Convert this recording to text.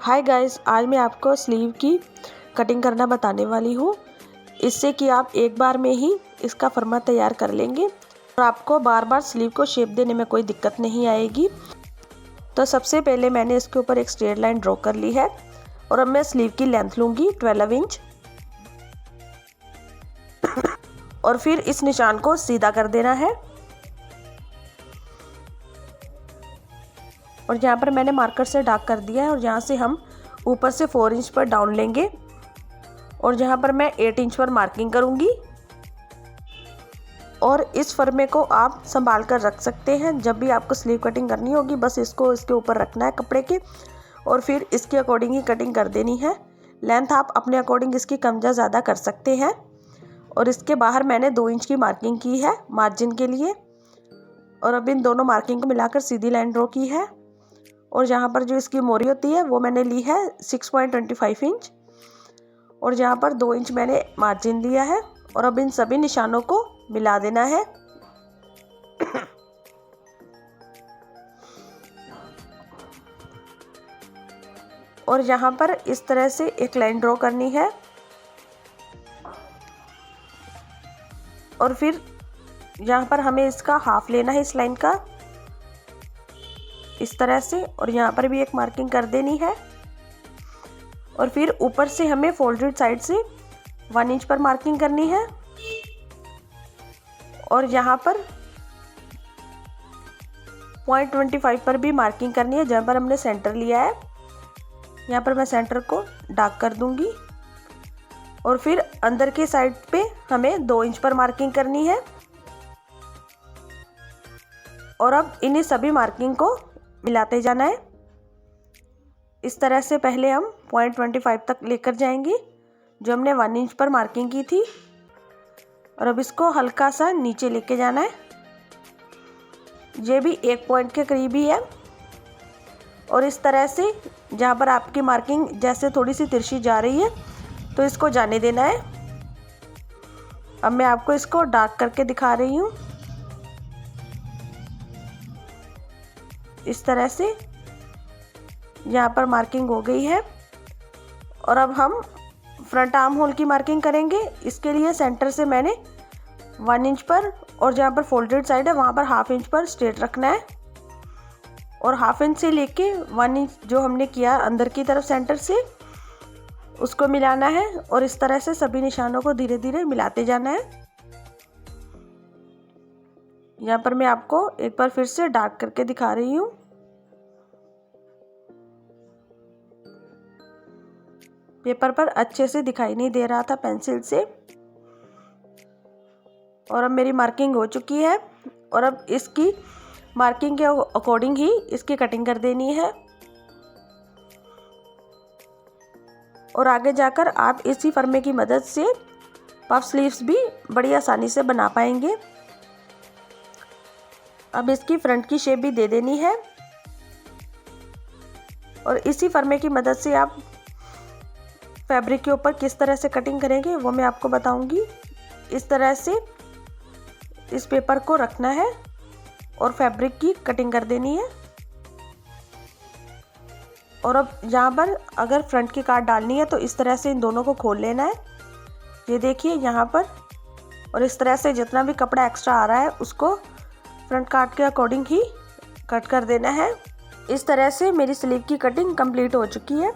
Hi guys, आज मैं आपको स्लीव की कटिंग करना बताने वाली हूँ। इससे कि आप एक बार में ही इसका फर्मा तैयार कर लेंगे और आपको बार बार स्लीव को शेप देने में कोई दिक्कत नहीं आएगी। तो सबसे पहले मैंने इसके ऊपर एक स्ट्रेट लाइन ड्रॉ कर ली है और अब मैं स्लीव की लेंथ लूँगी 12 इंच और फिर इस निशान को सीधा कर देना है। और यहाँ पर मैंने मार्कर से डार्क कर दिया है और यहाँ से हम ऊपर से 4 इंच पर डाउन लेंगे और यहाँ पर मैं 8 इंच पर मार्किंग करूँगी। और इस फर्मे को आप संभाल कर रख सकते हैं। जब भी आपको स्लीव कटिंग करनी होगी बस इसको इसके ऊपर रखना है कपड़े के और फिर इसके अकॉर्डिंग ही कटिंग कर देनी है। लेंथ आप अपने अकॉर्डिंग इसकी कम या ज़्यादा कर सकते हैं। और इसके बाहर मैंने 2 इंच की मार्किंग की है मार्जिन के लिए और अब इन दोनों मार्किंग को मिलाकर सीधी लाइन ड्रॉ की है। और यहाँ पर जो इसकी मोरी होती है वो मैंने ली है 6.25 इंच और यहाँ पर 2 इंच मैंने मार्जिन लिया है। और अब इन सभी निशानों को मिला देना है। और यहाँ पर इस तरह से एक लाइन ड्रॉ करनी है और फिर यहाँ पर हमें इसका हाफ लेना है इस लाइन का इस तरह से और यहाँ पर भी एक मार्किंग कर देनी है। और फिर ऊपर से हमें फोल्डेड साइड से 1 इंच पर मार्किंग करनी है और यहाँ पर 0.25 पर भी मार्किंग करनी है जहाँ पर हमने सेंटर लिया है। यहाँ पर मैं सेंटर को डार्क कर दूंगी और फिर अंदर के साइड पे हमें 2 इंच पर मार्किंग करनी है। और अब इन्हीं सभी मार्किंग को मिलाते जाना है। इस तरह से पहले हम 0.25 तक लेकर जाएंगे जो हमने 1 इंच पर मार्किंग की थी और अब इसको हल्का सा नीचे लेके जाना है। ये भी 1 पॉइंट के करीब ही है। और इस तरह से जहाँ पर आपकी मार्किंग जैसे थोड़ी सी तिरछी जा रही है तो इसको जाने देना है। अब मैं आपको इसको डार्क करके दिखा रही हूँ। इस तरह से यहाँ पर मार्किंग हो गई है। और अब हम फ्रंट आर्म होल की मार्किंग करेंगे। इसके लिए सेंटर से मैंने 1 इंच पर और जहाँ पर फोल्डेड साइड है वहाँ पर हाफ इंच पर स्ट्रेट रखना है और हाफ इंच से लेके 1 इंच जो हमने किया अंदर की तरफ सेंटर से उसको मिलाना है। और इस तरह से सभी निशानों को धीरे धीरे मिलाते जाना है। यहाँ पर मैं आपको एक बार फिर से डार्क करके दिखा रही हूँ। पेपर पर अच्छे से दिखाई नहीं दे रहा था पेंसिल से। और अब मेरी मार्किंग हो चुकी है और अब इसकी मार्किंग के अकॉर्डिंग ही इसकी कटिंग कर देनी है। और आगे जाकर आप इसी फर्मे की मदद से पफ स्लीव्स भी बड़ी आसानी से बना पाएंगे। अब इसकी फ्रंट की शेप भी दे देनी है और इसी फर्मे की मदद से आप फैब्रिक के ऊपर किस तरह से कटिंग करेंगे वो मैं आपको बताऊंगी। इस तरह से इस पेपर को रखना है और फैब्रिक की कटिंग कर देनी है। और अब यहाँ पर अगर फ्रंट की काट डालनी है तो इस तरह से इन दोनों को खोल लेना है। ये देखिए यहाँ पर। और इस तरह से जितना भी कपड़ा एक्स्ट्रा आ रहा है उसको फ्रंट काट के अकॉर्डिंग ही कट कर देना है। इस तरह से मेरी स्लीव की कटिंग कंप्लीट हो चुकी है।